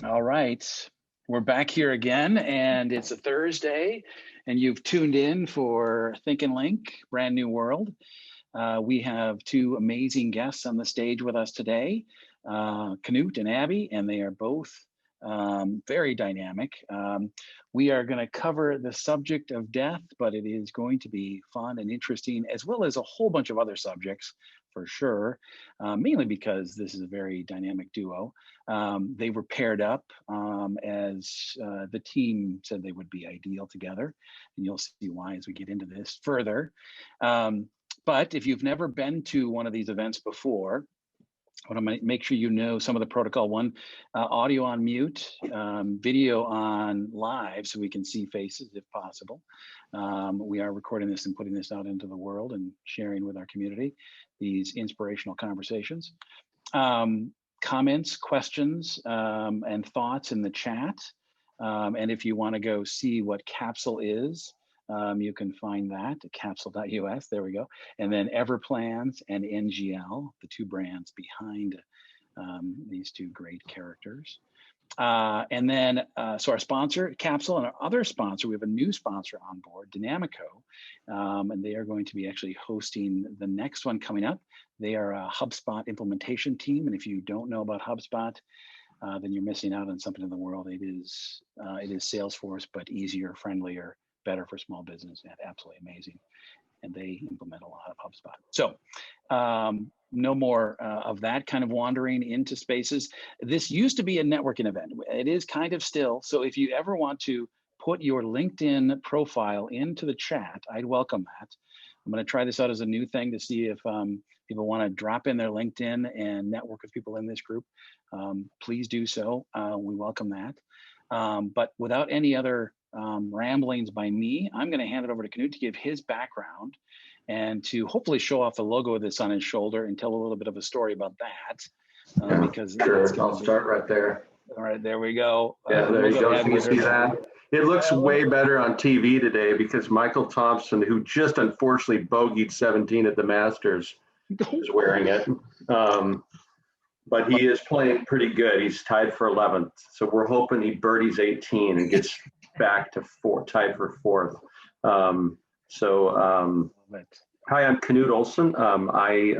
All right, we're back here again, and it's a Thursday, and you've tuned in for Think and Link, Brand New World. We have two amazing guests on the stage with us today, Knut and Abby, and they are both very dynamic. We are going to cover the subject of death, but it is going to be fun and interesting, as well as a whole bunch of other subjects for sure, mainly because this is a very dynamic duo. They were paired up as the team said they would be ideal together, and you'll see why as we get into this further. But if you've never been to one of these events before, I want to make sure you know some of the protocol. One, audio on mute, video on live so we can see faces if possible. We are recording this and putting this out into the world and sharing with our community these inspirational conversations. Comments, questions, and thoughts in the chat. And if you want to go see what Capsule is, you can find that at capsule.us, there we go. And then Everplans and NGL, the two brands behind these two great characters. And then, so our sponsor, Capsule, and our other sponsor, we have a new sponsor on board, Dynamico, and they are going to be actually hosting the next one coming up. They are a HubSpot implementation team, and if you don't know about HubSpot, then you're missing out on something in the world. It is Salesforce, but easier, friendlier, better for small business, and absolutely amazing. And they implement a lot of HubSpot. So no more of that kind of wandering into spaces. This used to be a networking event. It is kind of still. So if you ever want to put your LinkedIn profile into the chat, I'd welcome that. I'm going to try this out as a new thing to see if people want to drop in their LinkedIn and network with people in this group. Please do so. We welcome that. But without any other ramblings by me, I'm going to hand it over to Knut to give his background and to hopefully show off the logo of this on his shoulder and tell a little bit of a story about that. Because sure, I'll start right there. All right, there we go. Yeah, there you go. You see that? It looks way better on TV today because Michael Thompson, who just unfortunately bogeyed 17 at the Masters, is wearing it. But he is playing pretty good. He's tied for 11th. So we're hoping he birdies 18 and gets back to tied for 4th. Hi, I'm Knut Olson. I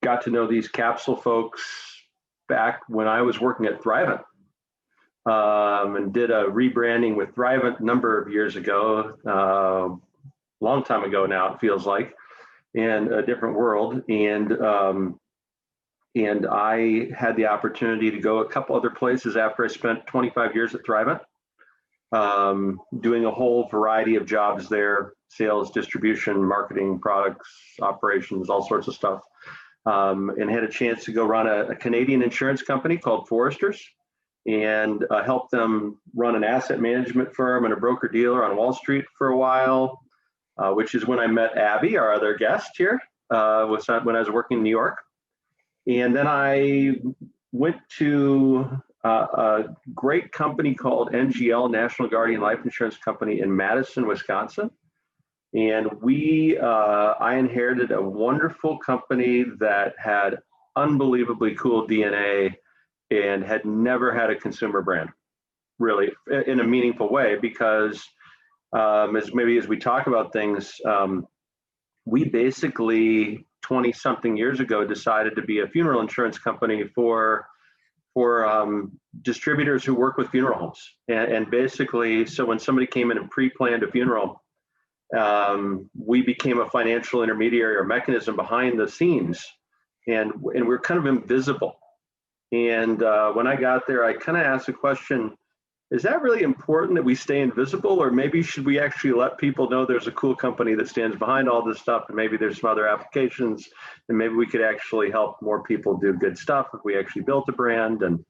got to know these Capsule folks back when I was working at Thrivent, and did a rebranding with Thrivent a number of years ago, long time ago now, it feels like, in a different world. And I had the opportunity to go a couple other places after I spent 25 years at Thrivent, doing a whole variety of jobs there: sales, distribution, marketing, products, operations, all sorts of stuff. And had a chance to go run a Canadian insurance company called Foresters and help them run an asset management firm and a broker dealer on Wall Street for a while, which is when I met Abby, our other guest here, was when I was working in New York. And then I went to a great company called NGL, National Guardian Life Insurance Company in Madison, Wisconsin. And I inherited a wonderful company that had unbelievably cool DNA and had never had a consumer brand, really, in a meaningful way, because as we talk about things, we basically 20-something years ago decided to be a funeral insurance company for distributors who work with funeral homes. And basically, so when somebody came in and pre-planned a funeral, we became a financial intermediary or mechanism behind the scenes, and we're kind of invisible. And when I got there, I kind of asked the question, is that really important that we stay invisible, or maybe should we actually let people know there's a cool company that stands behind all this stuff, and maybe there's some other applications, and maybe we could actually help more people do good stuff if we actually built a brand. And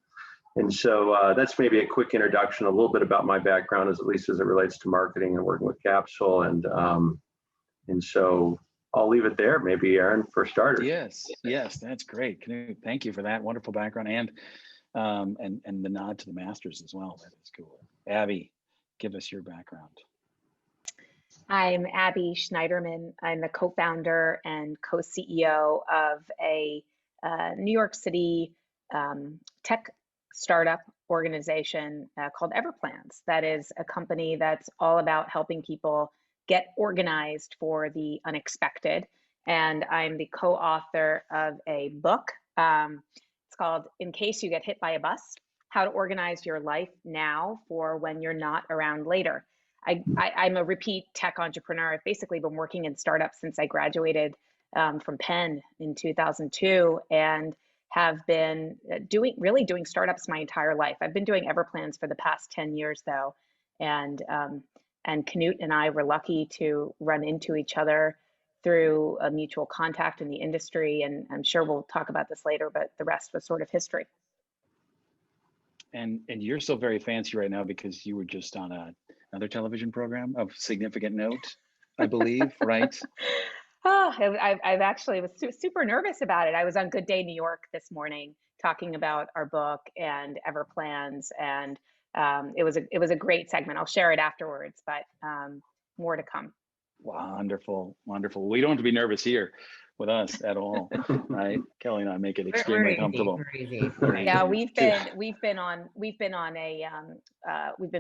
so that's maybe a quick introduction, a little bit about my background, at least as it relates to marketing and working with Capsule. And so I'll leave it there, maybe, Aaron, for starters. Yes, that's great. Knut, thank you for that wonderful background and the nod to the Masters as well. That is cool. Abby, give us your background. I'm Abby Schneiderman. I'm the co-founder and co-CEO of a New York City tech startup organization called Everplans. That is a company that's all about helping people get organized for the unexpected. And I'm the co-author of a book. It's called In Case You Get Hit by a Bus, How to Organize Your Life Now for When You're Not Around Later. I'm a repeat tech entrepreneur. I've basically been working in startups since I graduated from Penn in 2002, and have been doing startups my entire life. I've been doing Everplans for the past 10 years though. And Knut and I were lucky to run into each other through a mutual contact in the industry. And I'm sure we'll talk about this later, but the rest was sort of history. And you're so very fancy right now because you were just on another television program of significant note, I believe, right? Oh, I've actually was super nervous about it. I was on Good Day New York this morning talking about our book and Everplans, and it was a great segment. I'll share it afterwards, but more to come. Wonderful, wonderful. We don't have to be nervous here with us at all, right? Kelly and I make it extremely comfortable. Yeah, we've been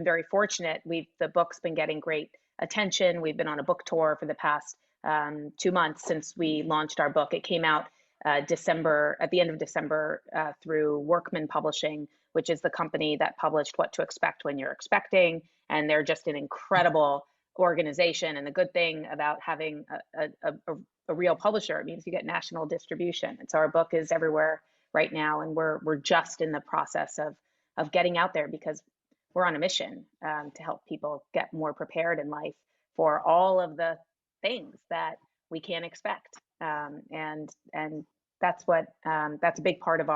very fortunate. The book's been getting great attention. We've been on a book tour for the past 2 months since we launched our book. It came out at the end of December through Workman Publishing, which is the company that published What to Expect When You're Expecting, and they're just an incredible organization. And the good thing about having a real publisher, it means you get national distribution. And so our book is everywhere right now, and we're just in the process of getting out there because we're on a mission to help people get more prepared in life for all of the things that we can't expect, and that's a big part of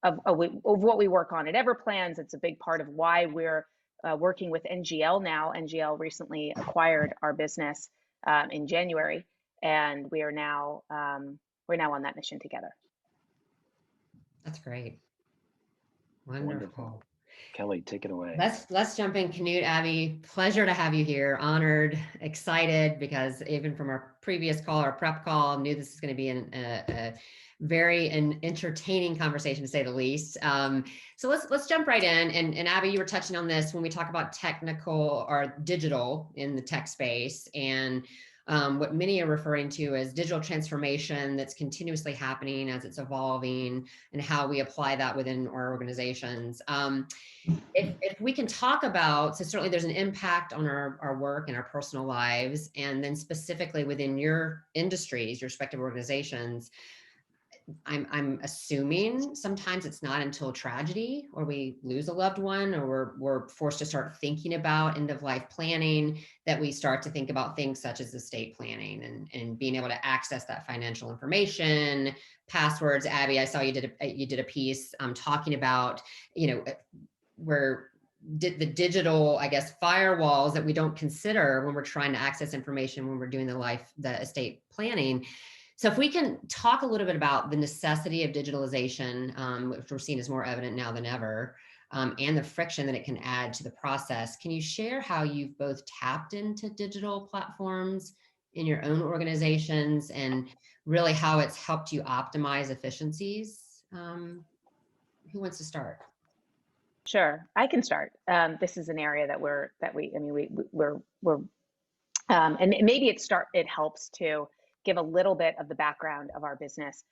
what we work on at Everplans. It's a big part of why we're working with NGL now. NGL recently acquired our business in January, and we're now on that mission together. That's great. Wonderful. Kelly, take it away. Let's jump in. Knut, Abby, pleasure to have you here. Honored, excited, because even from our previous call, our prep call, knew this is going to be a very entertaining conversation, to say the least. So let's jump right in. And Abby, you were touching on this when we talk about technical or digital in the tech space, and what many are referring to as digital transformation that's continuously happening as it's evolving, and how we apply that within our organizations. If we can talk about, so certainly there's an impact on our work and our personal lives, and then specifically within your industries, your respective organizations, I'm assuming sometimes it's not until tragedy or we lose a loved one, or we're forced to start thinking about end of life planning, that we start to think about things such as estate planning and being able to access that financial information, passwords. Abby, I saw you did a piece talking about, where the digital, I guess, firewalls that we don't consider when we're trying to access information when we're doing the estate planning. So if we can talk a little bit about the necessity of digitalization, which we're seeing is more evident now than ever, and the friction that it can add to the process. Can you share how you've both tapped into digital platforms in your own organizations, and really how it's helped you optimize efficiencies? Who wants to start? Sure, I can start. This is an area that we're and maybe it helps to give a little bit of the background of our business,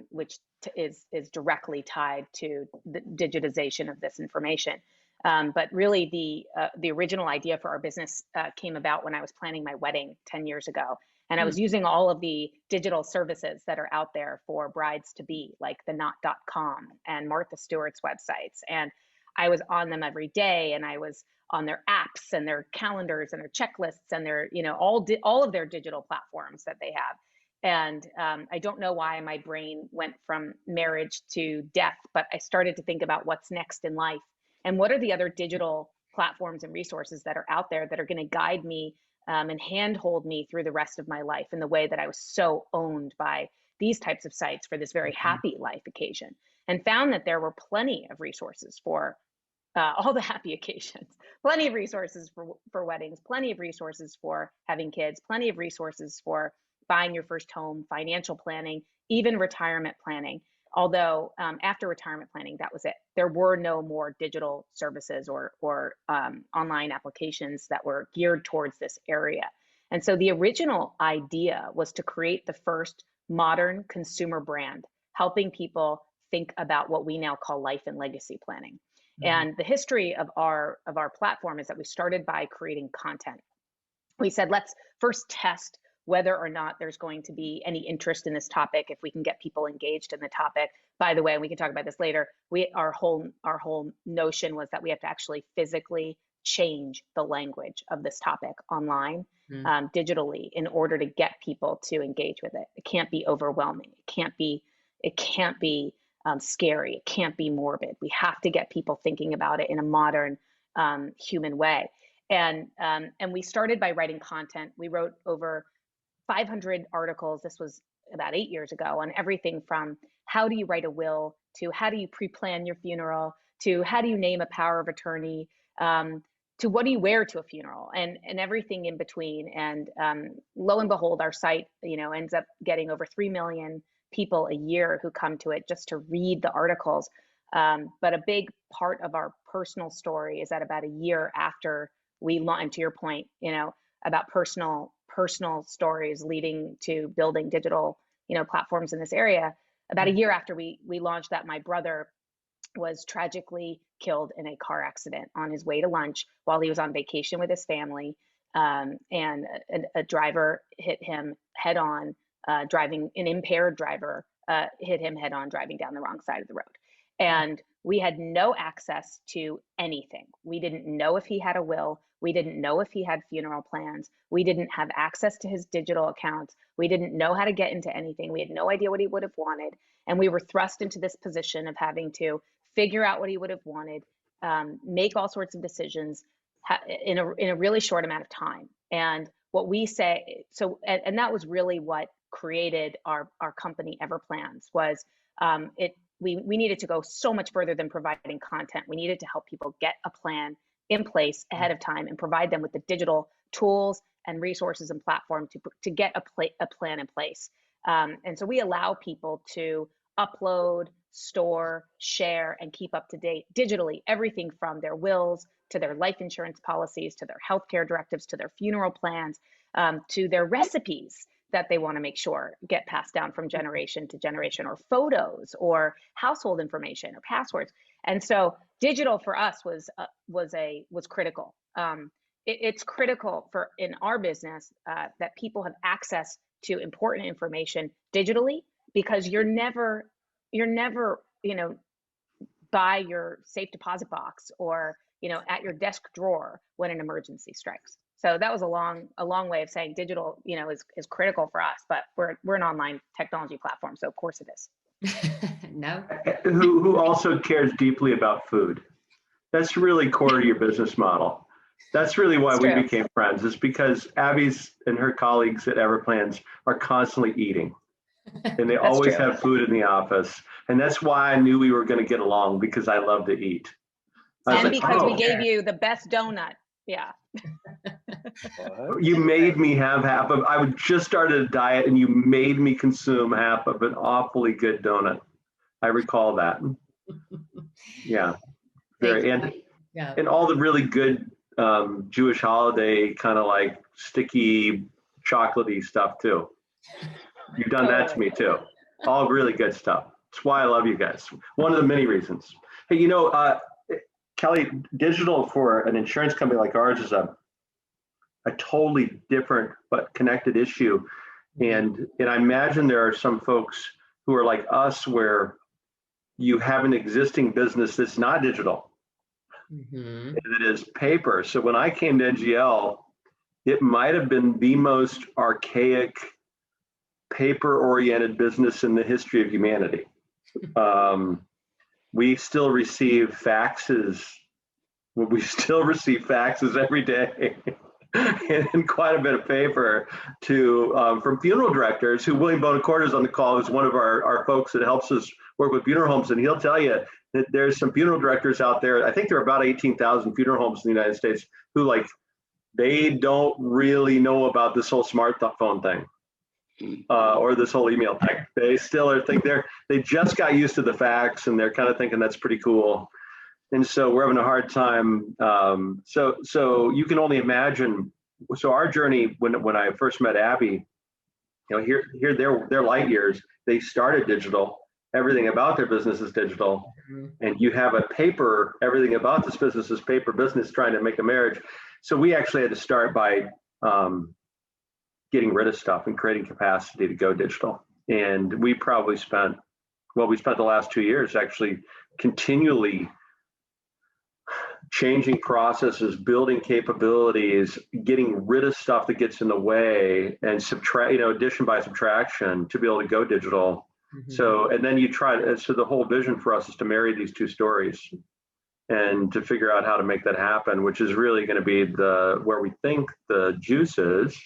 which is directly tied to the digitization of this information. But really, the original idea for our business came about when I was planning my wedding 10 years ago. And I was using all of the digital services that are out there for brides to be, like the knot.com and Martha Stewart's websites. And I was on them every day, and I was on their apps and their calendars and their checklists and their, all of their digital platforms that they have. And I don't know why my brain went from marriage to death, but I started to think about what's next in life and what are the other digital platforms and resources that are out there that are going to guide me and handhold me through the rest of my life in the way that I was so owned by these types of sites for this very happy life occasion, and found that there were plenty of resources for all the happy occasions, plenty of resources for weddings, plenty of resources for having kids, plenty of resources for buying your first home, financial planning, even retirement planning. Although after retirement planning, that was it. There were no more digital services or online applications that were geared towards this area. And so the original idea was to create the first modern consumer brand, helping people think about what we now call life and legacy planning. And the history of our platform is that we started by creating content. We said, let's first test whether or not there's going to be any interest in this topic, if we can get people engaged in the topic. By the way, and we can talk about this later, our whole notion was that we have to actually physically change the language of this topic online, digitally, in order to get people to engage with it. It can't be overwhelming. It can't be scary. It can't be morbid. We have to get people thinking about it in a modern, human way. And we started by writing content. We wrote over 500 articles. This was about 8 years ago, on everything from how do you write a will, to how do you pre-plan your funeral, to how do you name a power of attorney, to what do you wear to a funeral, and everything in between. And lo and behold, our site, ends up getting over 3 million people a year who come to it just to read the articles. But a big part of our personal story is that about a year after we launched, to your point, about personal stories leading to building digital, platforms in this area. About a year after we launched that, my brother was tragically killed in a car accident on his way to lunch while he was on vacation with his family. And a driver hit him head on, an impaired driver hit him head on driving down the wrong side of the road. And we had no access to anything. We didn't know if he had a will. We didn't know if he had funeral plans. We didn't have access to his digital accounts. We didn't know how to get into anything. We had no idea what he would have wanted. And we were thrust into this position of having to figure out what he would have wanted, make all sorts of decisions in a really short amount of time. And what we say, and that was really what created our company Everplans, was we needed to go so much further than providing content. We needed to help people get a plan in place ahead of time and provide them with the digital tools and resources and platform to get a plan in place. And so we allow people to upload, store, share, and keep up to date digitally, everything from their wills to their life insurance policies, to their healthcare directives, to their funeral plans, to their recipes that they want to make sure get passed down from generation to generation, or photos, or household information, or passwords. And so digital for us was critical. It's critical in our business that people have access to important information digitally, because you're never by your safe deposit box or at your desk drawer when an emergency strikes. So that was a long way of saying digital, is critical for us, but we're an online technology platform, so of course it is. No. Who also cares deeply about food. That's really core to your business model. That's really why we became friends, is because Abby's and her colleagues at Everplans are constantly eating. And they always have food in the office. And that's why I knew we were going to get along, because I love to eat. And because we gave you the best donut. Yeah. You made me have half of, I would just started a diet and you made me consume half of an awfully good donut. I recall that. Yeah. And all the really good Jewish holiday kind of like sticky, chocolatey stuff too. You've done that to me too. All really good stuff. That's why I love you guys. One of the many reasons. Hey, Kelly, digital for an insurance company like ours is a totally different but connected issue. And I imagine there are some folks who are like us, where you have an existing business that's not digital. Mm-hmm. It is paper. So when I came to NGL, it might have been the most archaic, paper-oriented business in the history of humanity. We still receive faxes. We still receive faxes every day, and quite a bit of paper from funeral directors. Who William Bonacorda is on the call, who's one of our folks that helps us work with funeral homes, and he'll tell you that there's some funeral directors out there. I think there are about 18,000 funeral homes in the United States who they don't really know about this whole smartphone thing. or this whole email thing. They still are they just got used to the fax, and they're kind of thinking that's pretty cool. And so we're having a hard time. So you can only imagine. So our journey, when I first met Abby, here they're light years. They started digital. Everything about their business is digital. And you have a paper, everything about this business is paper business trying to make a marriage. So we actually had to start by getting rid of stuff and creating capacity to go digital. And we probably spent the last 2 years actually continually changing processes, building capabilities, getting rid of stuff that gets in the way, and addition by subtraction to be able to go digital. So, and then so the whole vision for us is to marry these two stories and to figure out how to make that happen, which is really going to be where we think the juice is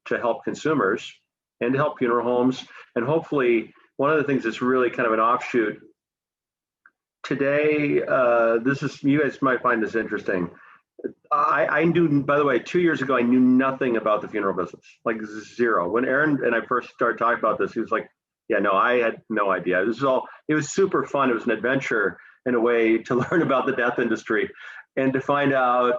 to help consumers and to help funeral homes. And hopefully one of the things that's really kind of an offshoot today, you guys might find this interesting. I knew, by the way, 2 years ago, I knew nothing about the funeral business, like zero. When Aaron and I first started talking about this, he was like, yeah, no, I had no idea. It was super fun. It was an adventure in a way to learn about the death industry and to find out,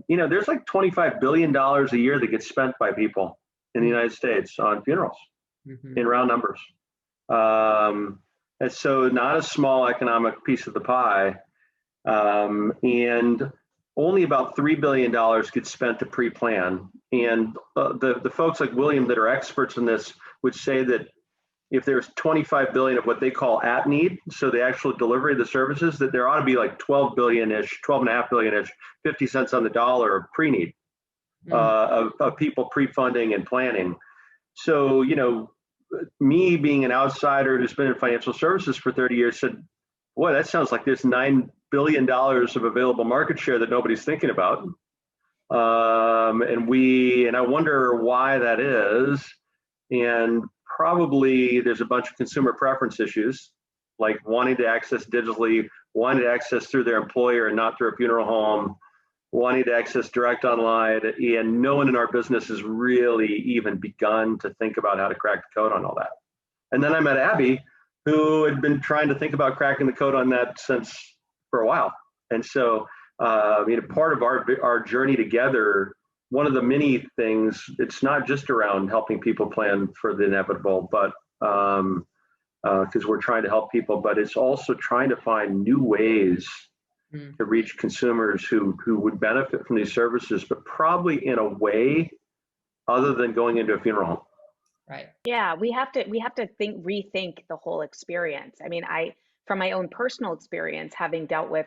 there's like $25 billion a year that gets spent by people in the United States on funerals in round numbers. And so not a small economic piece of the pie. And only about $3 billion gets spent to pre-plan. And the folks like William that are experts in this would say that if there's 25 billion of what they call at need, so the actual delivery of the services, that there ought to be like 12 billion-ish, 12.5 billion-ish, 50 cents on the dollar of pre-need, of people pre-funding and planning. So, me being an outsider who's been in financial services for 30 years said, boy, that sounds like there's $9 billion of available market share that nobody's thinking about. And I wonder why that is. And probably there's a bunch of consumer preference issues, like wanting to access digitally, wanting to access through their employer and not through a funeral home, wanting to access direct online, and no one in our business has really even begun to think about how to crack the code on all that. And then I met Abby, who had been trying to think about cracking the code on that for a while. And so, part of our journey together, one of the many things, it's not just around helping people plan for the inevitable, but because we're trying to help people, but it's also trying to find new ways to reach consumers who would benefit from these services, but probably in a way other than going into a funeral home. Right. Yeah, we have to rethink the whole experience. I mean, from my own personal experience, having dealt with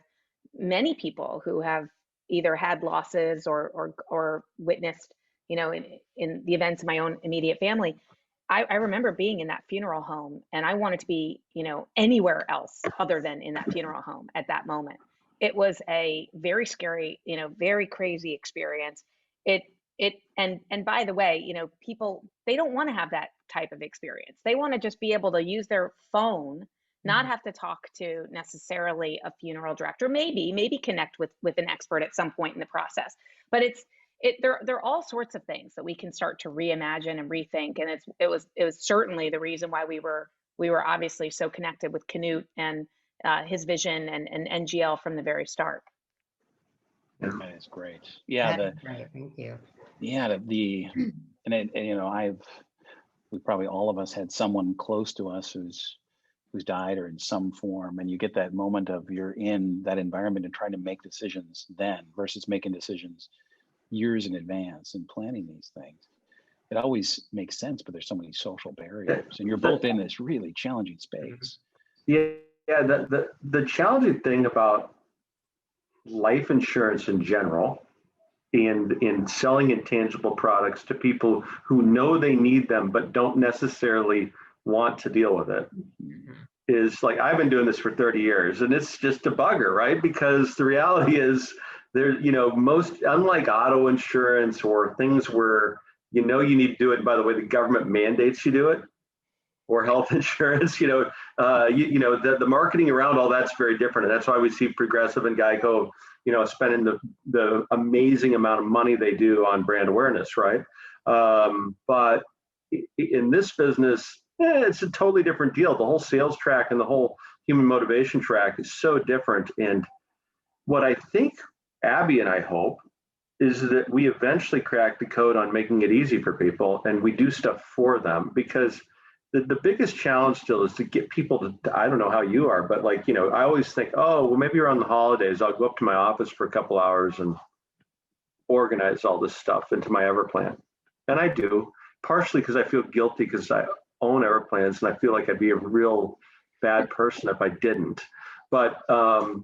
many people who have either had losses or witnessed, in the events of my own immediate family, I remember being in that funeral home and I wanted to be, anywhere else other than in that funeral home at that moment. It was a very scary, very crazy experience. And by the way, people, they don't want to have that type of experience. They want to just be able to use their phone, not have to talk to necessarily a funeral director, maybe connect with an expert at some point in the process. But there are all sorts of things that we can start to reimagine and rethink. And it was certainly the reason why we were obviously so connected with Knut and his vision and NGL from the very start. That is great. Yeah, right. Thank you. Yeah, we probably all of us had someone close to us who's died or in some form, and you get that moment of you're in that environment and trying to make decisions then versus making decisions years in advance and planning these things. It always makes sense, but there's so many social barriers, and you're both in this really challenging space. Yeah, the challenging thing about life insurance in general and in selling intangible products to people who know they need them but don't necessarily want to deal with it is like, I've been doing this for 30 years and it's just a bugger, right? Because the reality is most, unlike auto insurance or things where you need to do it, by the way, the government mandates you do it, or health insurance, the marketing around all that's very different. And that's why we see Progressive and Geico, spending the amazing amount of money they do on brand awareness, right? But in this business, it's a totally different deal. The whole sales track and the whole human motivation track is so different. And what I think Abby and I hope is that we eventually crack the code on making it easy for people and we do stuff for them, because the biggest challenge still is to get people to, I don't know how you are, but like, you know, I always think, oh, well, maybe around the holidays, I'll go up to my office for a couple hours and organize all this stuff into my Everplan. And I do, partially because I feel guilty because I own Everplans and I feel like I'd be a real bad person if I didn't. But other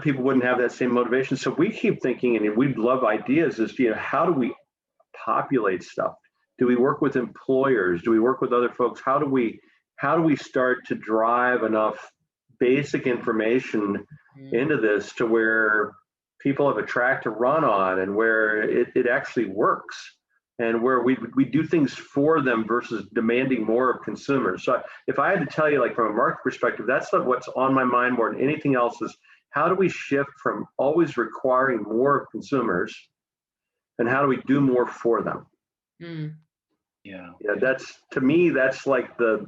people wouldn't have that same motivation. So we keep thinking, and we'd love ideas as to, you know, how do we populate stuff? Do we work with employers? Do we work with other folks? How do we start to drive enough basic information into this to where people have a track to run on and where it actually works, and where we do things for them versus demanding more of consumers? So if I had to tell you, like from a market perspective, that's what's on my mind more than anything else, is how do we shift from always requiring more of consumers and how do we do more for them? Yeah, that's, to me, that's like the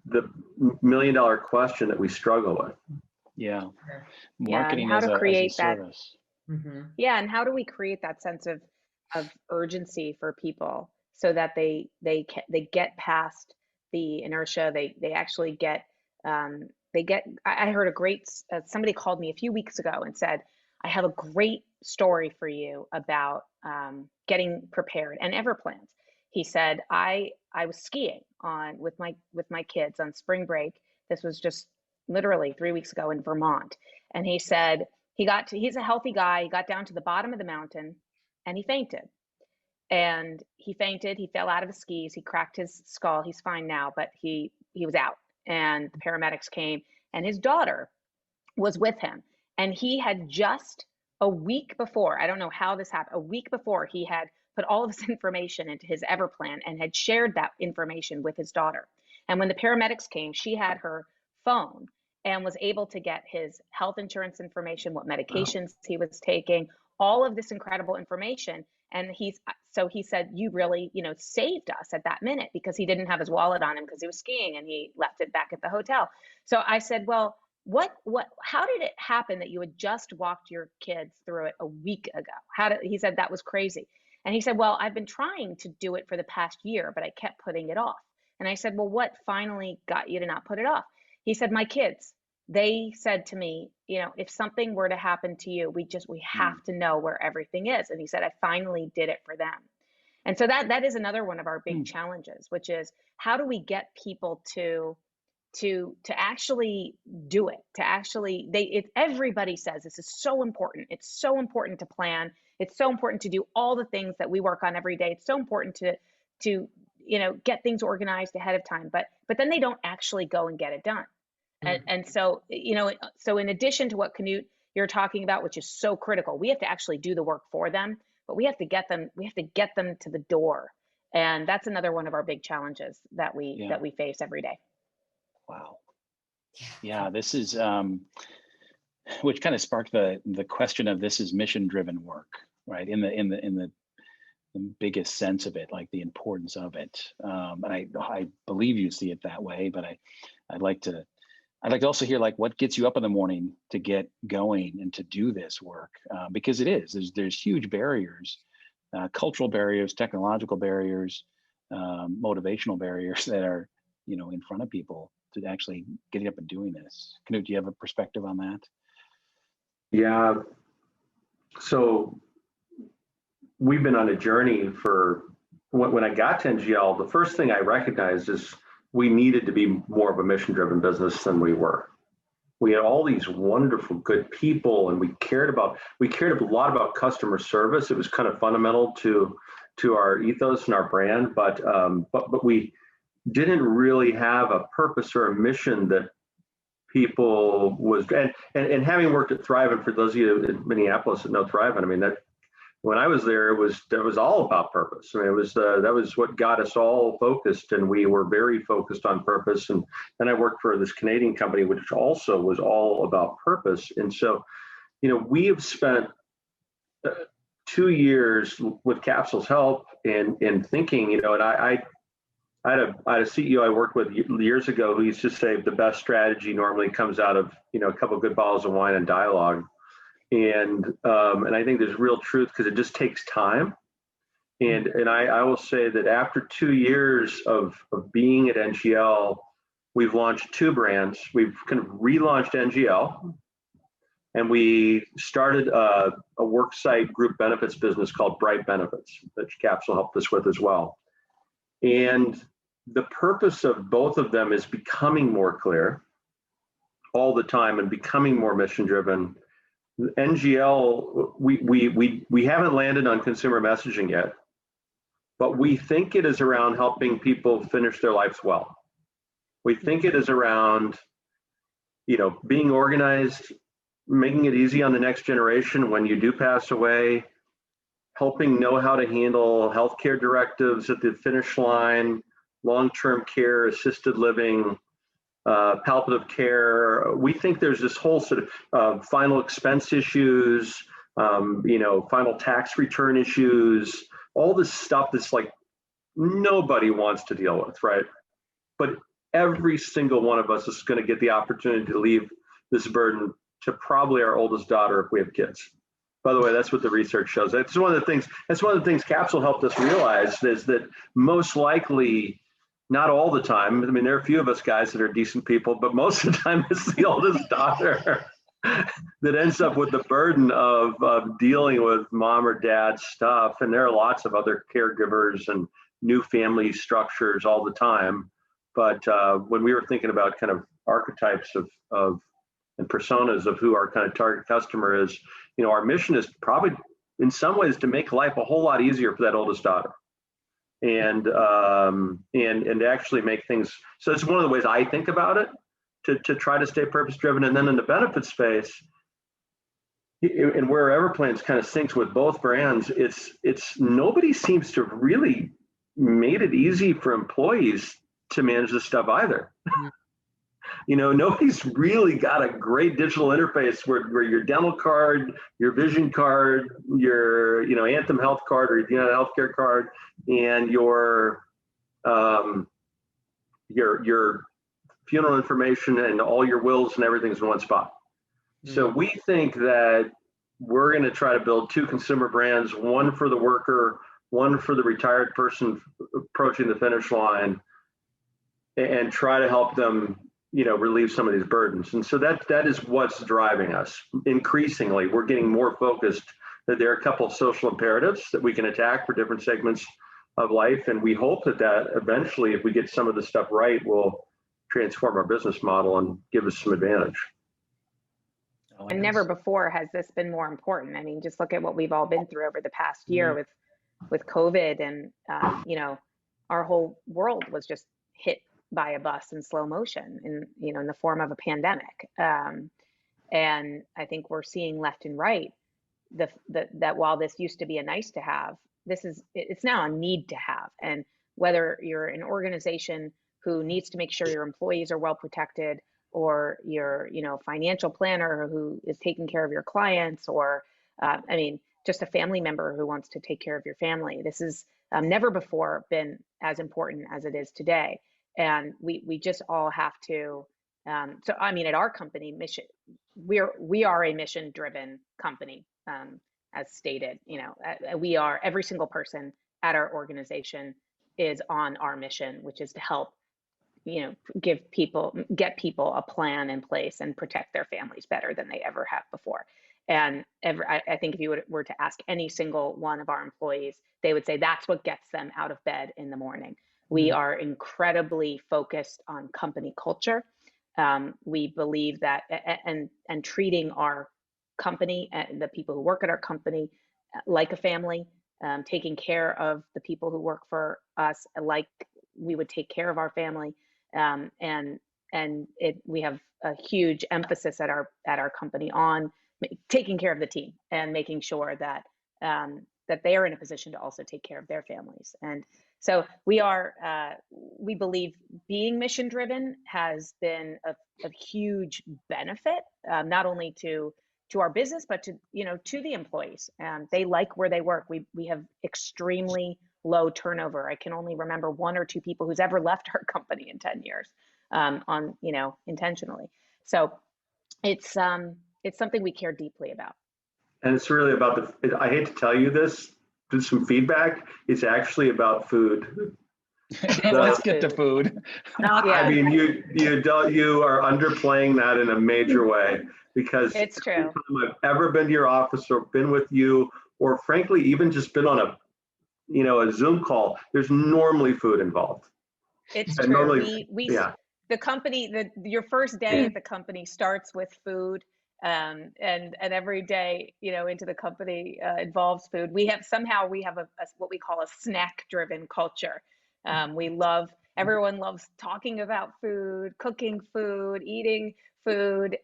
$1 million question that we struggle with. Yeah, marketing as a create that service. Yeah, and how do we create that sense of urgency for people so that they get past the inertia, they actually get I heard a great somebody called me a few weeks ago and said, I have a great story for you about getting prepared and Everplans. He said, I was skiing with my kids on spring break. This was just literally 3 weeks ago in Vermont. And he said he's a healthy guy. He got down to the bottom of the mountain and he fainted. He fell out of his skis. He cracked his skull. He's fine now, but he was out. And the paramedics came and his daughter was with him. And he had just a week before, I don't know how this happened, a week before, he had put all of his information into his Everplan and had shared that information with his daughter. And when the paramedics came, she had her phone and was able to get his health insurance information, what medications he was taking, all of this incredible information. And he said, you really, saved us at that minute, because he didn't have his wallet on him because he was skiing and he left it back at the hotel. So I said, well, how did it happen that you had just walked your kids through it a week ago? He said, that was crazy. And he said, well, I've been trying to do it for the past year, but I kept putting it off. And I said, well, what finally got you to not put it off? He said, my kids, they said to me, if something were to happen to you, we have to know where everything is. And he said, I finally did it for them. And so that is another one of our big challenges, which is how do we get people to actually do it, everybody says this is so important. It's so important to plan. It's so important to do all the things that we work on every day. It's so important to get things organized ahead of time, but then they don't actually go and get it done. And so, so in addition to what Knut, you're talking about, which is so critical, we have to actually do the work for them, but we have to get them to the door. And that's another one of our big challenges that we face every day. Wow. Yeah, this is which kind of sparked the question of this is mission-driven work, right? In the biggest sense of it, like the importance of it. And I believe you see it that way, but I'd like to also hear like what gets you up in the morning to get going and to do this work, because there's huge barriers, cultural barriers, technological barriers, motivational barriers that are in front of people to actually getting up and doing this. Knut, do you have a perspective on that? Yeah. So we've been on a journey for, when I got to NGL, the first thing I recognized is we needed to be more of a mission-driven business than we were. We had all these wonderful, good people, and we cared a lot about customer service. It was kind of fundamental to our ethos and our brand, but we didn't really have a purpose or a mission that people was, and having worked at Thrivent, for those of you in Minneapolis that know Thrivent, I mean, that when I was there, it was all about purpose. I mean, that was what got us all focused, and we were very focused on purpose. And then I worked for this Canadian company, which also was all about purpose. And so, we have spent 2 years with Capsule's help and thinking, and I had a CEO I worked with years ago who used to say the best strategy normally comes out of, a couple of good bottles of wine and dialogue. And I think there's real truth because it just takes time. And I will say that after 2 years of being at NGL, we've launched 2 brands. We've kind of relaunched NGL, and we started a worksite group benefits business called Bright Benefits that Capsule helped us with as well. And the purpose of both of them is becoming more clear all the time and becoming more mission driven. NGL, we haven't landed on consumer messaging yet, but we think it is around helping people finish their lives well. We think it is around, being organized, making it easy on the next generation when you do pass away, helping know how to handle healthcare directives at the finish line, long-term care, assisted living, palliative care. We think there's this whole sort of final expense issues, final tax return issues, all this stuff that's like nobody wants to deal with, right? But every single one of us is going to get the opportunity to leave this burden to probably our oldest daughter if we have kids. By the way, that's what the research shows. That's one of the things Capsule helped us realize is that most likely, not all the time, I mean, there are a few of us guys that are decent people, but most of the time it's the oldest daughter that ends up with the burden of dealing with mom or dad's stuff. And there are lots of other caregivers and new family structures all the time. But when we were thinking about kind of archetypes of and personas of who our kind of target customer is, our mission is probably in some ways to make life a whole lot easier for that oldest daughter. And actually make things, so it's one of the ways I think about it to try to stay purpose driven. And then in the benefit space, and where Everplans kind of syncs with both brands, it's nobody seems to have really made it easy for employees to manage this stuff either. Nobody's really got a great digital interface where your dental card, your vision card, your Anthem Health card or your healthcare card, and your funeral information and all your wills and everything's in one spot. Mm-hmm. So we think that we're going to try to build 2 consumer brands, one for the worker, one for the retired person approaching the finish line, and try to help them relieve some of these burdens. And so that is what's driving us. Increasingly, we're getting more focused that there are a couple of social imperatives that we can attack for different segments of life. And we hope that eventually, if we get some of this stuff right, will transform our business model and give us some advantage. And never before has this been more important. I mean, just look at what we've all been through over the past year with COVID, and our whole world was just hit by a bus in slow motion in the form of a pandemic. And I think we're seeing left and right that while this used to be a nice to have, it's now a need to have. And whether you're an organization who needs to make sure your employees are well protected, or your financial planner who is taking care of your clients, or just a family member who wants to take care of your family, this is never before been as important as it is today. And we just all have to. At our company, we are a mission driven company, as stated. We are, every single person at our organization is on our mission, which is to help get people a plan in place and protect their families better than they ever have before. And I think if you were to ask any single one of our employees, they would say that's what gets them out of bed in the morning. We are incredibly focused on company culture. We believe that, and treating our company and the people who work at our company like a family, taking care of the people who work for us like we would take care of our family. We have a huge emphasis at our company on taking care of the team and making sure that they are in a position to also take care of their families. And so we believe being mission driven has been a huge benefit, not only to to our business, but to, to the employees. They like where they work. We have extremely low turnover. I can only remember one or two people who's ever left our company in 10 years, intentionally. So it's something we care deeply about. And it's really about I hate to tell you this, do some feedback. It's actually about food. Let's get to food. I mean, you are underplaying that in a major way, because it's true. Every time I've ever been to your office or been with you, or frankly, even just been on a Zoom call, there's normally food involved. It's true. Normally, the company, your first day at the company starts with food. And every day, into the company involves food. We have a what we call a snack driven culture. Everyone loves talking about food, cooking food, eating food.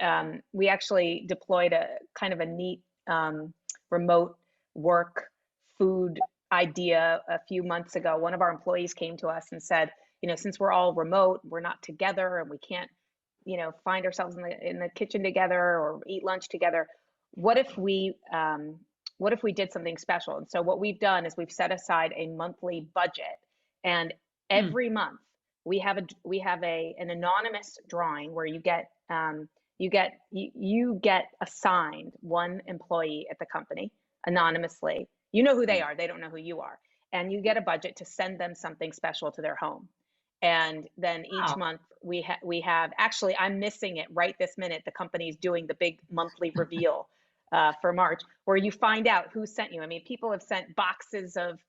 We actually deployed a kind of a neat remote work food idea a few months ago. One of our employees came to us and said, since we're all remote, we're not together and we can't, find ourselves in the kitchen together or eat lunch together. What if we did something special? And so what we've done is we've set aside a monthly budget, and every month we have an anonymous drawing where you get assigned one employee at the company anonymously. You know who they are. They don't know who you are. And you get a budget to send them something special to their home. And then each month we have, actually, I'm missing it right this minute. The company's doing the big monthly reveal for March, where you find out who sent you. I mean, people have sent boxes of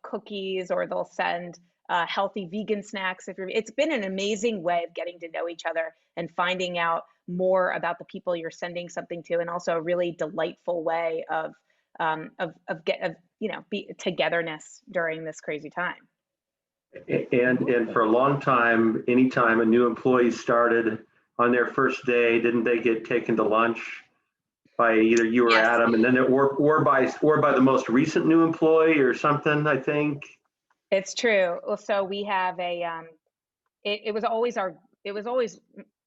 cookies, or they'll send healthy vegan snacks. It's been an amazing way of getting to know each other and finding out more about the people you're sending something to, and also a really delightful way of togetherness during this crazy time. And for a long time, anytime a new employee started on their first day, didn't they get taken to lunch by either you or Adam, and then or by the most recent new employee or something, I think? It's true. So we have it was always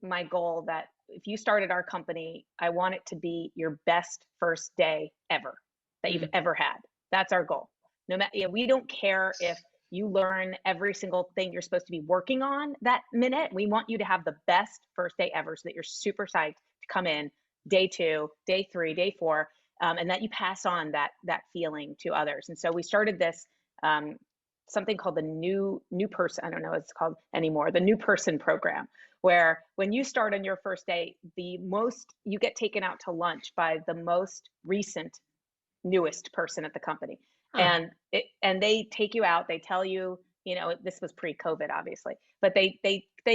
my goal that if you started our company, I want it to be your best first day ever that you've ever had. That's our goal. No matter, we don't care if you learn every single thing you're supposed to be working on that minute. We want you to have the best first day ever, so that you're super psyched to come in day 2, day 3, day 4, and that you pass on that feeling to others. And so we started this something called the new person. I don't know what it's called anymore. The new person program, where when you start on your first day, you get taken out to lunch by the most recent, newest person at the company. And they take you out, they tell you, this was pre-COVID, obviously, but they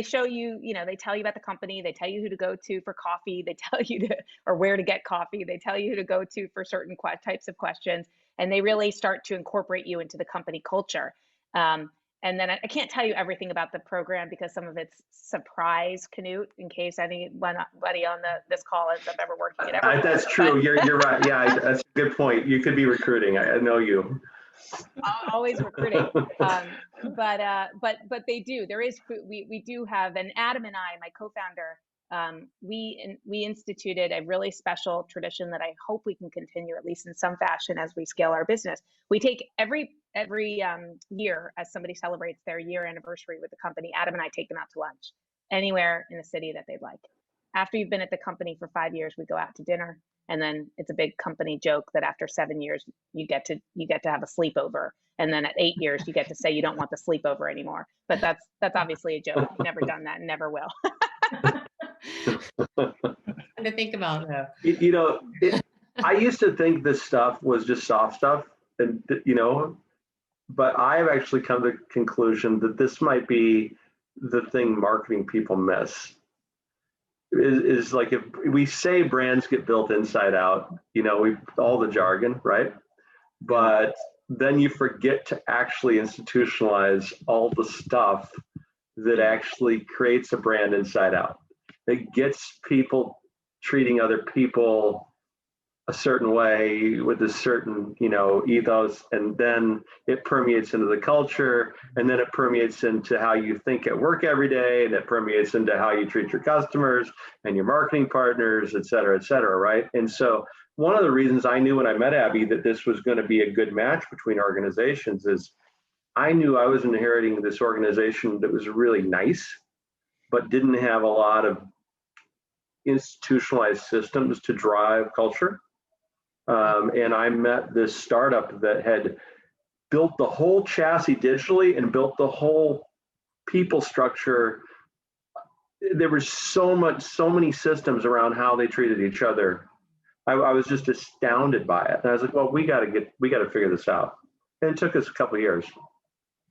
show you, they tell you about the company, they tell you who to go to for coffee, they tell you or where to get coffee, they tell you who to go to for certain types of questions, and they really start to incorporate you into the company culture. And then I can't tell you everything about the program because some of it's surprise, Knut, in case anybody on this call ends up ever working at Everplans. That's true. You're right. Yeah, that's a good point. You could be recruiting. I know you. Always recruiting. But they do. There is food. We do have, and Adam and I, my co-founder, we instituted a really special tradition that I hope we can continue, at least in some fashion, as we scale our business. We take every year, as somebody celebrates their year anniversary with the company, Adam and I take them out to lunch anywhere in the city that they'd like. After you've been at the company for 5 years, we go out to dinner, and then it's a big company joke that after 7 years you get to have a sleepover, and then at 8 years you get to say you don't want the sleepover anymore. But that's obviously a joke. We've never done that and never will. To think about though. I used to think this stuff was just soft stuff, and but I've actually come to the conclusion that this might be the thing marketing people miss. Is like, if we say brands get built inside out, all the jargon, right? But then you forget to actually institutionalize all the stuff that actually creates a brand inside out. It gets people treating other people a certain way with a certain, ethos, and then it permeates into the culture, and then it permeates into how you think at work every day, and it permeates into how you treat your customers and your marketing partners, et cetera, right? And so one of the reasons I knew when I met Abby that this was going to be a good match between organizations is I knew I was inheriting this organization that was really nice, but didn't have a lot of institutionalized systems to drive culture. And I met this startup that had built the whole chassis digitally and built the whole people structure. There was so many systems around how they treated each other. I was just astounded by it. And I was like, well, we got to figure this out. And it took us a couple of years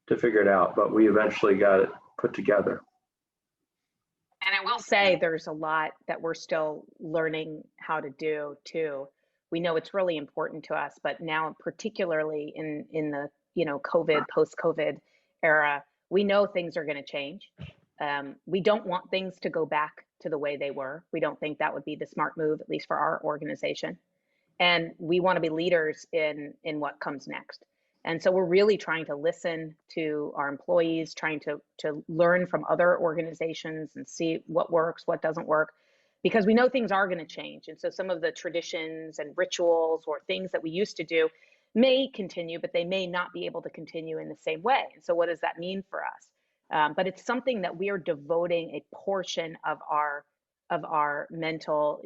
to figure it out, but we eventually got it put together. And I will say there's a lot that we're still learning how to do too. We know it's really important to us, but now particularly in the COVID, post-COVID era, we know things are going to change. We don't want things to go back to the way they were. We don't think that would be the smart move, at least for our organization. And we want to be leaders in what comes next. And so we're really trying to listen to our employees, trying to learn from other organizations and see what works, what doesn't work, because we know things are going to change. And so some of the traditions and rituals or things that we used to do may continue, but they may not be able to continue in the same way. And so what does that mean for us? But it's something that we are devoting a portion of our mental,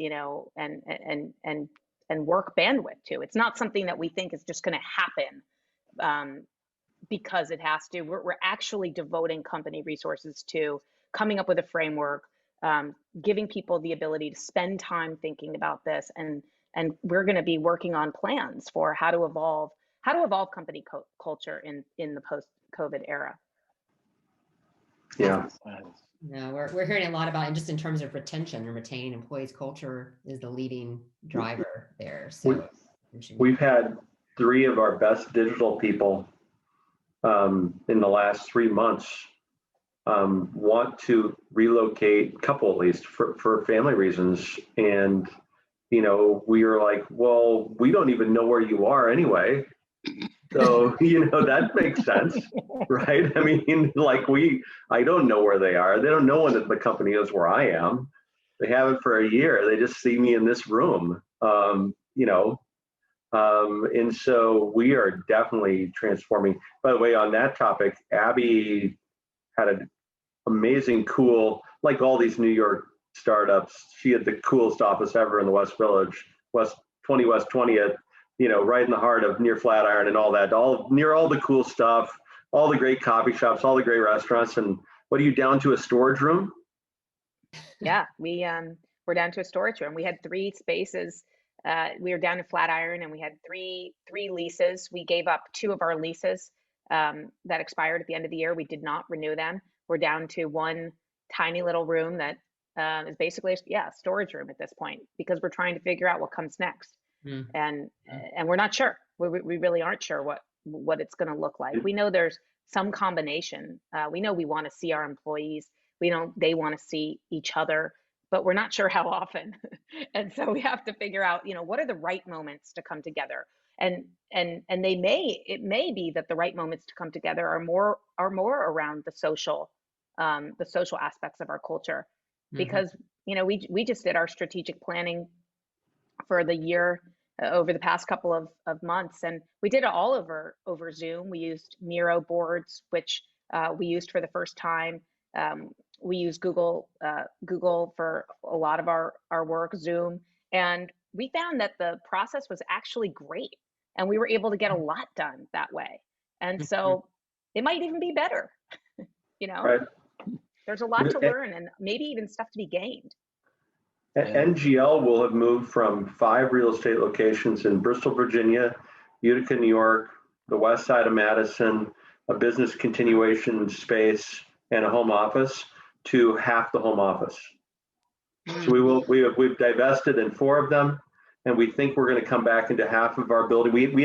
and work bandwidth to. It's not something that we think is just going to happen because it has to. We're actually devoting company resources to coming up with a framework, giving people the ability to spend time thinking about this, and we're going to be working on plans for how to evolve company culture in the post-COVID era. Yeah. No, we're hearing a lot about, and just in terms of retention and retaining employees, culture is the leading driver there. So we've had 3 of our best digital people in the last 3 months want to relocate, a couple at least, for family reasons. And, we are like, well, we don't even know where you are anyway. So, that makes sense, right? I mean, I don't know where they are. They don't know when the company is where I am. They haven't for a year. They just see me in this room, and so we are definitely transforming. By the way, on that topic, Abby had an amazing, cool, like all these New York startups, she had the coolest office ever in the West Village, West 20th, right in the heart of near Flatiron and all that, near all the cool stuff, all the great coffee shops, all the great restaurants. And what are you down to, a storage room? Yeah, we're down to a storage room. We had 3 spaces. We were down in Flatiron, and we had three leases. We gave up 2 of our leases that expired at the end of the year. We did not renew them. We're down to 1 tiny little room that is basically a storage room at this point, because we're trying to figure out what comes next. And we're not sure. We really aren't sure what it's going to look like. We know there's some combination. We know we want to see our employees. We know they want to see each other, but we're not sure how often. And so we have to figure out, what are the right moments to come together. And it may be that the right moments to come together are more around the social aspects of our culture, because, we just did our strategic planning for the year over the past couple of months, and we did it all over Zoom. We used Miro boards, which we used for the first time. We use Google for a lot of our work, Zoom, and we found that the process was actually great, and we were able to get a lot done that way. And so it might even be better. Right. There's a lot to learn, and maybe even stuff to be gained. NGL will have moved from 5 real estate locations in Bristol, Virginia, Utica, New York, the west side of Madison, a business continuation space, and a home office, to half the home office. So we've divested in 4 of them, and we think we're going to come back into half of our building. We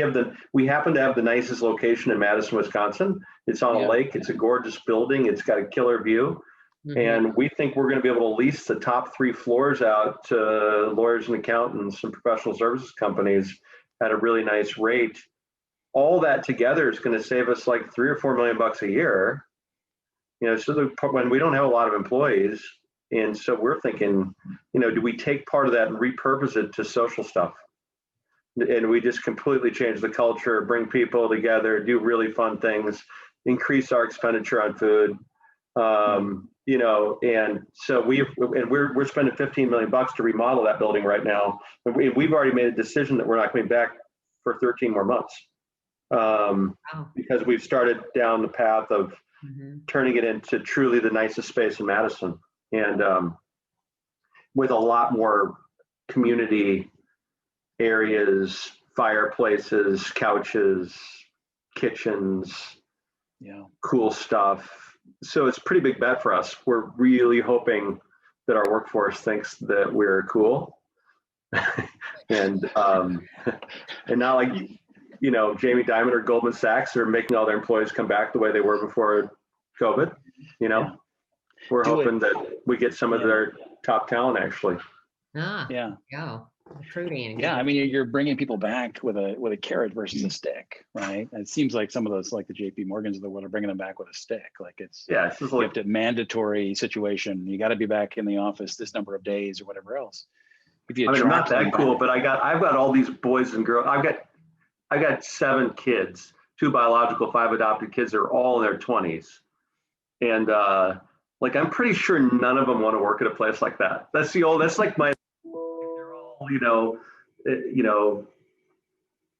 happen to have the nicest location in Madison, Wisconsin. It's on a lake. It's a gorgeous building. It's got a killer view. And we think we're going to be able to lease the top 3 floors out to lawyers and accountants and professional services companies at a really nice rate. All that together is going to save us like $3 or $4 million a year. So when we don't have a lot of employees, and so we're thinking, do we take part of that and repurpose it to social stuff? And we just completely change the culture, bring people together, do really fun things, increase our expenditure on food. And so we're spending $15 million to remodel that building right now. We've already made a decision that we're not coming back for 13 more months, because we've started down the path of turning it into truly the nicest space in Madison, and with a lot more community areas, fireplaces, couches, kitchens, cool stuff. So it's a pretty big bet for us. We're really hoping that our workforce thinks that we're cool, and not like, Jamie Dimon or Goldman Sachs are making all their employees come back the way they were before COVID. We're hoping that we get some of their top talent actually. Recruiting. Yeah, I mean, you're bringing people back with a carrot versus a stick, right? And it seems like some of those, like the JP Morgans of the world, are bringing them back with a stick. Like it's you have to mandatory situation. You got to be back in the office this number of days or whatever else. If you I'm not that cool, but I've got all these boys and girls. I've got 7 kids, 2 biological, 5 adopted kids. They're all in their 20s, and I'm pretty sure none of them want to work at a place like that. That's like my.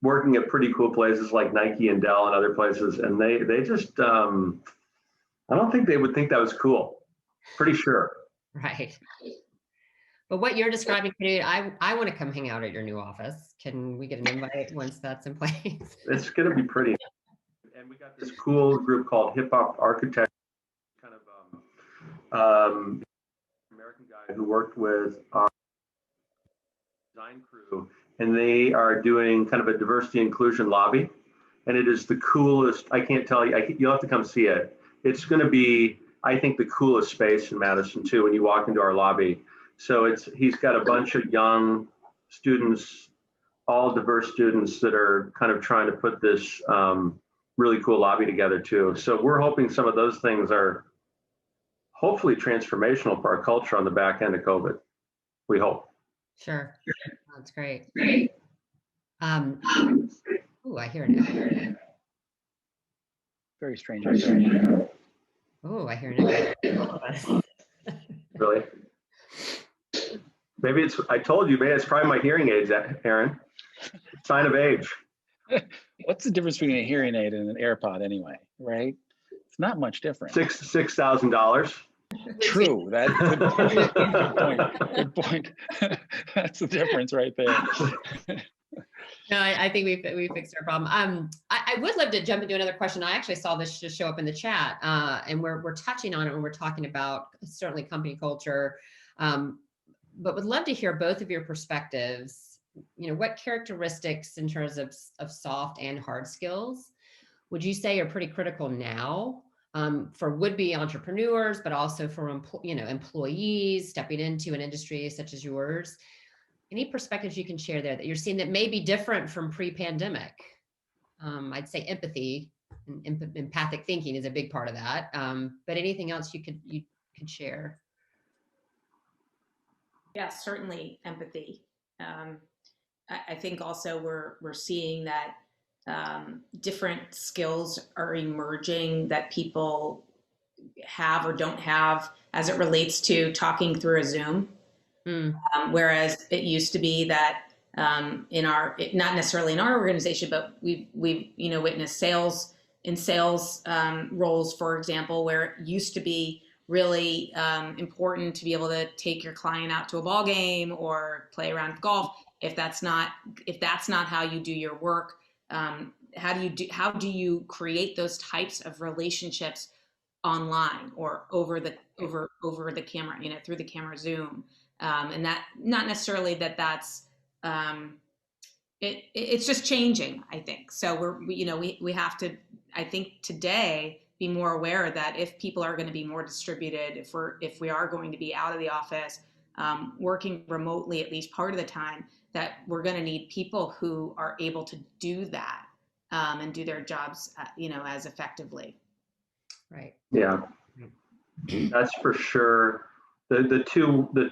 Working at pretty cool places like Nike and Dell and other places, and they just I don't think they would think that was cool. Pretty sure. Right. But what you're describing, Knut, I want to come hang out at your new office. Can we get an invite once that's in place? It's going to be pretty. And we got this cool group called Hip Hop Architect, kind of American guy who worked with our design crew, and they are doing kind of a diversity inclusion lobby, and it is the coolest. I can't tell you. You'll have to come see it. It's going to be, I think, the coolest space in Madison too when you walk into our lobby. So he's got a bunch of young students, all diverse students that are kind of trying to put this really cool lobby together too. So we're hoping some of those things are hopefully transformational for our culture on the back end of COVID. We hope. Sure. That's great. Oh, I hear an echo. Very strange. Oh, I hear an echo. Really? Maybe I told you, man, it's probably my hearing aids, Aaron. Sign of age. What's the difference between a hearing aid and an AirPod anyway, right? It's not much different. $6,000. True. That good point. That's the difference right there. No, I think we fixed our problem. I would love to jump into another question. I actually saw this just show up in the chat, and we're touching on it when we're talking about certainly company culture, but would love to hear both of your perspectives. What characteristics in terms of soft and hard skills would you say are pretty critical now for would-be entrepreneurs, but also for employees stepping into an industry such as yours? Any perspectives you can share there that you're seeing that may be different from pre-pandemic? I'd say empathy and empathic thinking is a big part of that. But anything else you could share? Yeah, certainly empathy. I think also we're seeing that different skills are emerging that people have or don't have as it relates to talking through a Zoom. Whereas it used to be that not necessarily in our organization, but we've witnessed sales roles, for example, where it used to be really important to be able to take your client out to a ball game or play a round of golf. If that's not how you do your work, how do you create those types of relationships online or over the camera, through the camera Zoom? And that not necessarily that's it's just changing, I think. So we have to, I think today, be more aware that if people are going to be more distributed, if we are going to be out of the office, working remotely at least part of the time, that we're going to need people who are able to do that and do their jobs, as effectively. Right. Yeah, that's for sure. The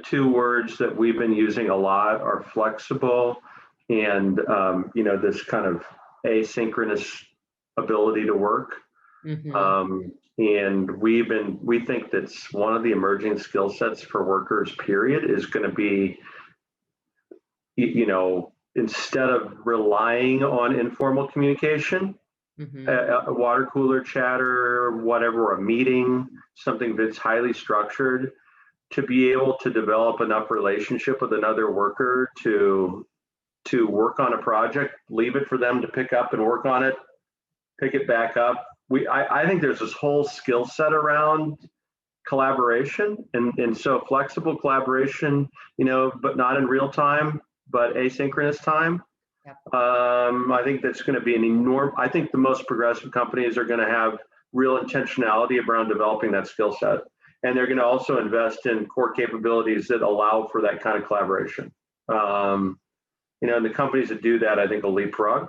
two words that we've been using a lot are flexible and this kind of asynchronous ability to work. Mm-hmm. And we think that's one of the emerging skill sets for workers, period, is going to be, instead of relying on informal communication, Mm-hmm. a water cooler chatter, whatever, a meeting, something that's highly structured, to be able to develop enough relationship with another worker to work on a project, leave it for them to pick up and work on it, pick it back up. I think there's this whole skill set around collaboration, and so flexible collaboration, but not in real time, but asynchronous time. Yep. I think that's going to be I think the most progressive companies are going to have real intentionality around developing that skill set. And they're going to also invest in core capabilities that allow for that kind of collaboration. The companies that do that, I think, will leapfrog.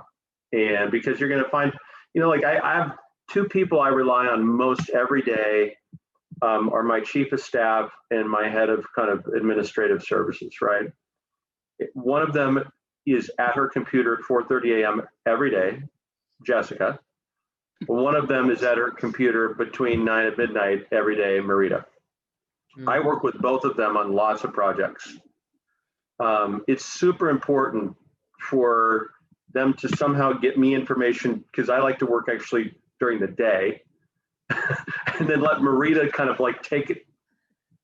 And because you're going to find, I have two people I rely on most every day, are my chief of staff and my head of kind of administrative services, right? One of them is at her computer at 4:30 a.m. every day, Jessica. One of them is at her computer between 9 and midnight every day, Marita. I work with both of them on lots of projects. It's super important for them to somehow get me information, because I like to work actually during the day, and then let Marita kind of like take it,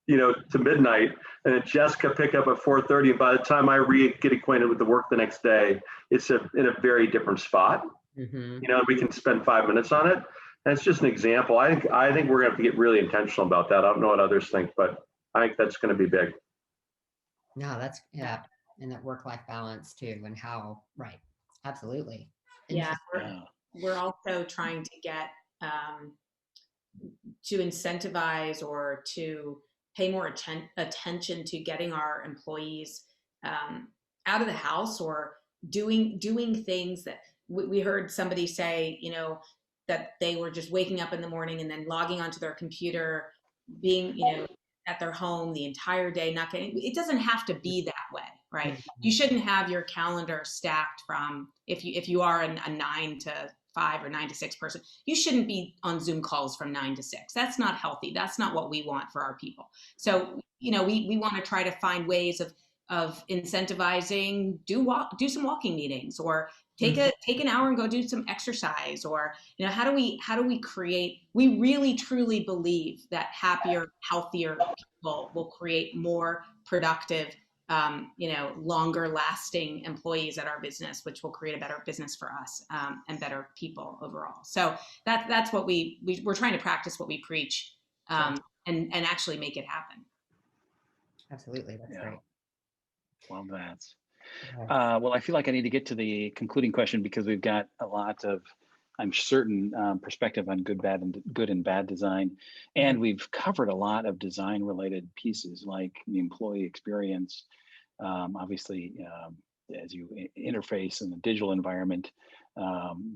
to midnight, and then Jessica pick up at 4:30. And by the time I get acquainted with the work the next day, it's in a very different spot. Mm-hmm. We can spend 5 minutes on it. And it's just an example. I think we're going to have to get really intentional about that. I don't know what others think, but I think that's going to be big. No, and that work-life balance too, and how, right. Absolutely. Yeah. We're also trying to get to incentivize or to pay more attention to getting our employees out of the house, or doing things that we heard somebody say, that they were just waking up in the morning and then logging onto their computer, being, at their home the entire day, it doesn't have to be that way, right? Mm-hmm. You shouldn't have your calendar stacked from, if you are a 9 to 5 or 9 to 6 person, you shouldn't be on Zoom calls from 9 to 6. That's not healthy. That's not what we want for our people. So, we want to try to find ways of incentivizing, do some walking meetings, or take an hour and go do some exercise, or, how do we create, we really truly believe that happier, healthier people will create more productive, longer lasting employees at our business, which will create a better business for us, and better people overall. So that's what we're trying to practice what we preach, and actually make it happen. Absolutely. That's great. Love that. Okay. Well, I feel like I need to get to the concluding question, because we've got a lot of, I'm certain, perspective on good and bad design. And we've covered a lot of design related pieces, like the employee experience, obviously, as you interface in the digital environment,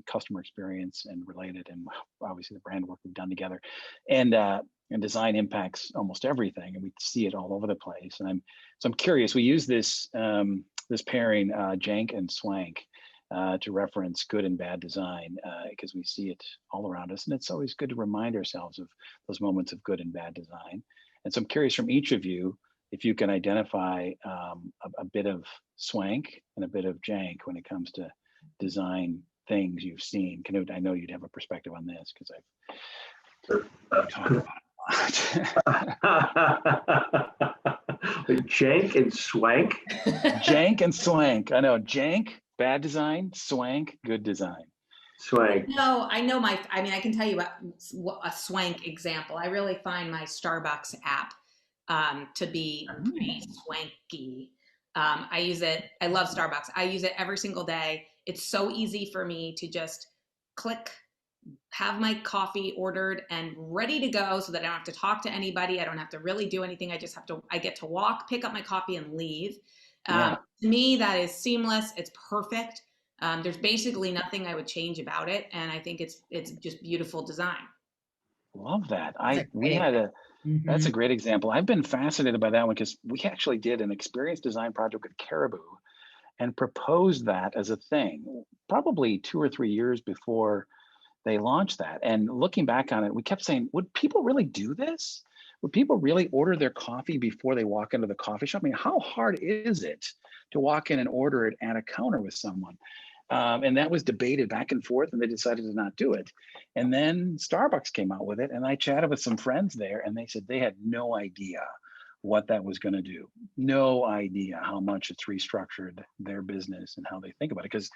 customer experience and related, and obviously the brand work we've done together, and design impacts almost everything, and we see it all over the place. And I'm curious. We use this this pairing, Jank and Swank, to reference good and bad design, because we see it all around us, and it's always good to remind ourselves of those moments of good and bad design. And so I'm curious from each of you if you can identify a bit of Swank and a bit of Jank when it comes to design things you've seen. Knut, I know you'd have a perspective on this, because I've talked about it a lot. Jank and Swank? Jank and Swank. I know. Jank, bad design. Swank, good design. Swank. No, I know I can tell you a Swank example. I really find my Starbucks app to be pretty swanky. I use it. I love Starbucks. I use it every single day. It's so easy for me to just click have my coffee ordered and ready to go so that I don't have to talk to anybody. I don't have to really do anything. I get to walk, pick up my coffee and leave. To me, that is seamless. It's perfect. There's basically nothing I would change about it. And I think it's just beautiful design. Love that. Mm-hmm. That's a great example. I've been fascinated by that one because we actually did an experience design project with Caribou and proposed that as a thing, probably 2 or 3 years before they launched that. And looking back on it, we kept saying, would people really do this? Would people really order their coffee before they walk into the coffee shop? I mean, how hard is it to walk in and order it at a counter with someone? And that was debated back and forth, and they decided to not do it. And then Starbucks came out with it, and I chatted with some friends there, and they said they had no idea what that was going to do. No idea how much it's restructured their business and how they think about it. Because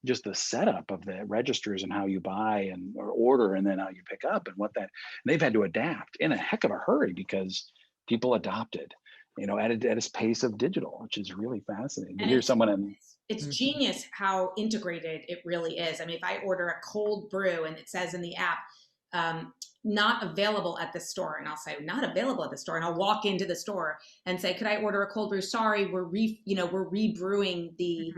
just the setup of the registers and how you buy and or order and then how you pick up and what that, and they've had to adapt in a heck of a hurry because people adopted, at a pace of digital, which is really fascinating. To hear someone in it's genius how integrated it really is. I mean, if I order a cold brew and it says in the app, not available at the store, and I'll say not available at the store, and I'll walk into the store and say, could I order a cold brew? Sorry, we're rebrewing the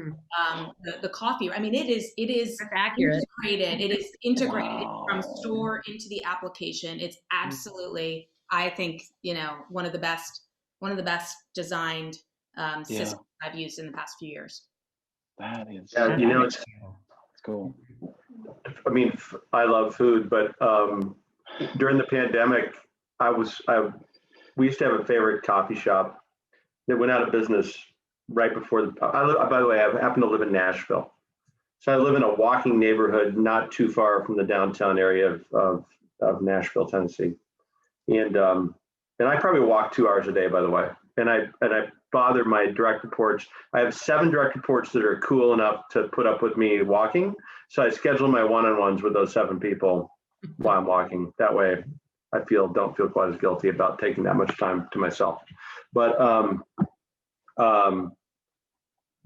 coffee. I mean, it is accurate. integrated. It is integrated Wow. from store into the application. It's absolutely, I think, one of the best designed systems I've used in the past few years. That is, it's cool. I mean, I love food, but during the pandemic, we used to have a favorite coffee shop that went out of business right before by the way, I happen to live in Nashville. So I live in a walking neighborhood not too far from the downtown area of Nashville, Tennessee. And I probably walk 2 hours a day, by the way. And I bother my direct reports. I have 7 direct reports that are cool enough to put up with me walking. So I schedule my one-on-ones with those 7 people while I'm walking. That way I don't feel quite as guilty about taking that much time to myself. But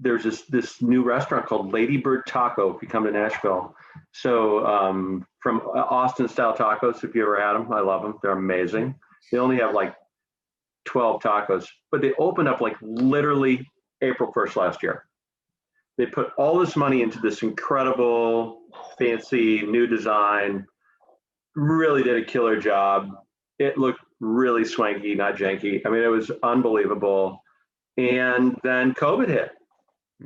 there's this new restaurant called Lady Bird Taco if you come to Nashville. So from Austin style tacos, if you ever had them, I love them. They're amazing. They only have like 12 tacos, but they opened up like literally April 1st last year. They put all this money into this incredible, fancy new design, really did a killer job. It looked really swanky, not janky. I mean, it was unbelievable. And then COVID hit.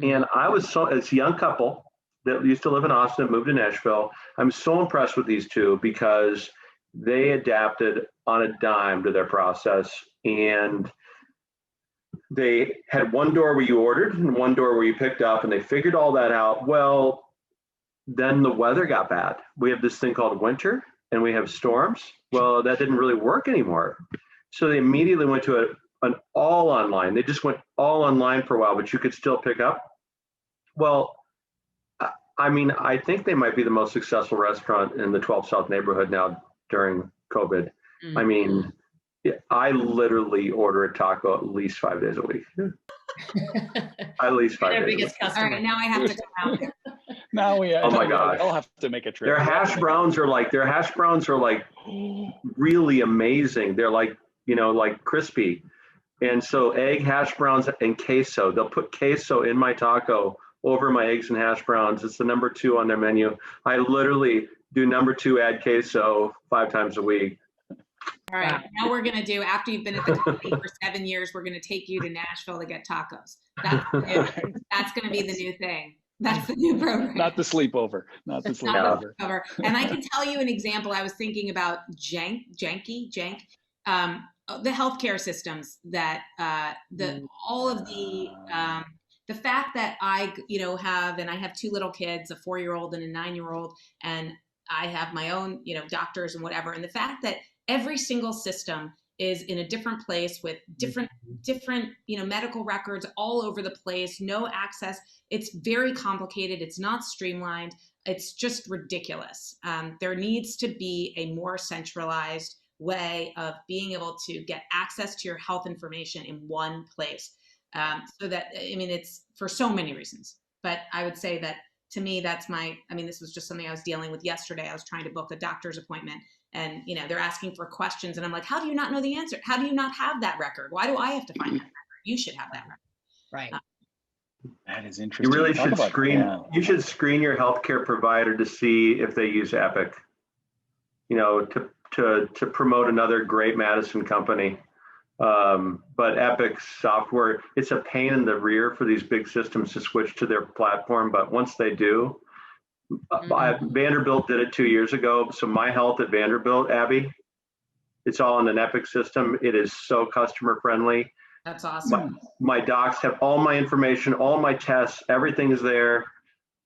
And I was as a young couple that used to live in Austin, moved to Nashville. I'm so impressed with these two because they adapted on a dime to their process. And they had one door where you ordered and one door where you picked up, and they figured all that out. Well, then the weather got bad. We have this thing called winter and we have storms. Well, that didn't really work anymore. So they immediately went to an all online. They just went all online for a while, but you could still pick up. Well, I mean, I think they might be the most successful restaurant in the 12 South neighborhood now during COVID. I mean, I literally order a taco at least 5 days a week. At least 5 days a week. All right, now I have to come out there. Now oh my gosh, I'll have to make a trip. Their hash browns are like really amazing. They're like crispy. And so egg, hash browns, and queso. They'll put queso in my taco over my eggs and hash browns. It's the number 2 on their menu. I literally do number 2, add queso 5 times a week. All right, now we're going to do, after you've been at the company for 7 years, we're going to take you to Nashville to get tacos. That's going to be the new thing. That's the new program. Not the sleepover. Not the sleepover. And I can tell you an example. I was thinking about Jank, the healthcare systems that all of the fact that I have 2 little kids, a 4-year-old and a 9-year-old, and I have my own doctors and whatever, and the fact that every single system is in a different place with different medical records all over the place, no access. It's very complicated. It's not streamlined. It's just ridiculous. There needs to be a more centralized way of being able to get access to your health information in one place. So that, I mean, it's for so many reasons, but I would say that to me, that's I mean, this was just something I was dealing with yesterday. I was trying to book a doctor's appointment, and they're asking for questions, and I'm like, how do you not know the answer? How do you not have that record? Why do I have to find that record? You should have that record. Right. That is interesting. You really should screen. Yeah. You should screen your healthcare provider to see if they use Epic. To promote another great Madison company. But Epic software, it's a pain in the rear for these big systems to switch to their platform. But once they do, Vanderbilt did it 2 years ago. So my health at Vanderbilt, Abby, it's all in an Epic system. It is so customer friendly. That's awesome. My docs have all my information, all my tests, everything is there.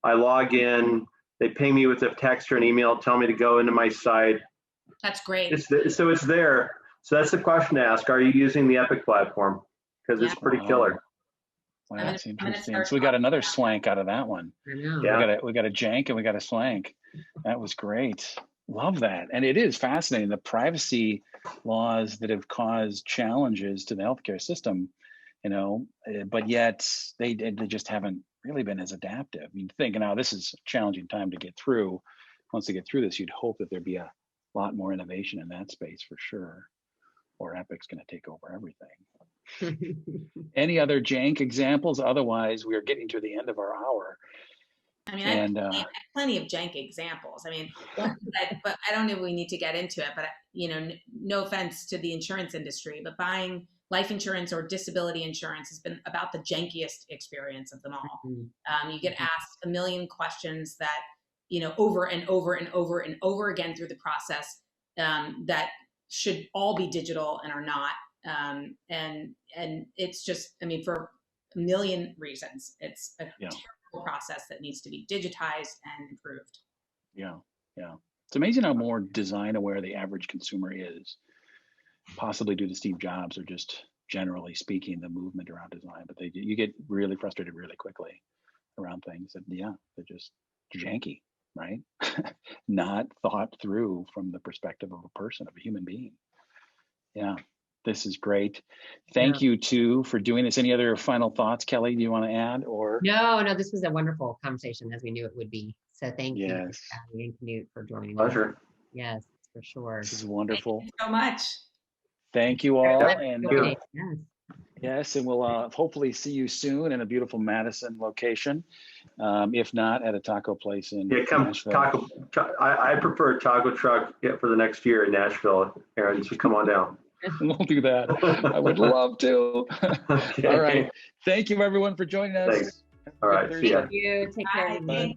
I log in, they ping me with a text or an email, tell me to go into my site. That's great. So it's there. So that's the question to ask. Are you using the Epic platform? Because it's pretty killer. Wow, that's interesting. So we got another swank out of that one. Yeah. We got a jank and we got a swank. That was great. Love that. And it is fascinating. The privacy laws that have caused challenges to the healthcare system, but yet they just haven't really been as adaptive. You think, now this is a challenging time to get through. Once they get through this, you'd hope that there'd be a lot more innovation in that space for sure, or Epic's going to take over everything. Any other jank examples? Otherwise, we are getting to the end of our hour. I mean, I have plenty of jank examples. I mean, but I don't know if we need to get into it, but no offense to the insurance industry, but buying life insurance or disability insurance has been about the jankiest experience of them all. You get asked a million questions that, over and over and over and over again through the process, that should all be digital and are not. And it's just, for a million reasons, it's a terrible process that needs to be digitized and improved. Yeah. It's amazing how more design aware the average consumer is, possibly due to Steve Jobs or just generally speaking, the movement around design. But you get really frustrated really quickly around things that, they're just janky, right? Not thought through from the perspective of a person, of a human being. Yeah. This is great. Thank you too for doing this. Any other final thoughts, Kelly? Do you want to add or? No, this was a wonderful conversation as we knew it would be. So thank you, Abby and Knut, for joining us. Pleasure. Yes, for sure. This is wonderful. Thank you so much. Thank you all. And yes, and we'll hopefully see you soon in a beautiful Madison location. If not, at a taco place in Nashville. I prefer a taco truck for the next year in Nashville, Aaron, so come on down. We'll do that. I would love to. Okay. All right. Thank you, everyone, for joining us. Thanks. All right. See ya. Thank you. Take care. Bye.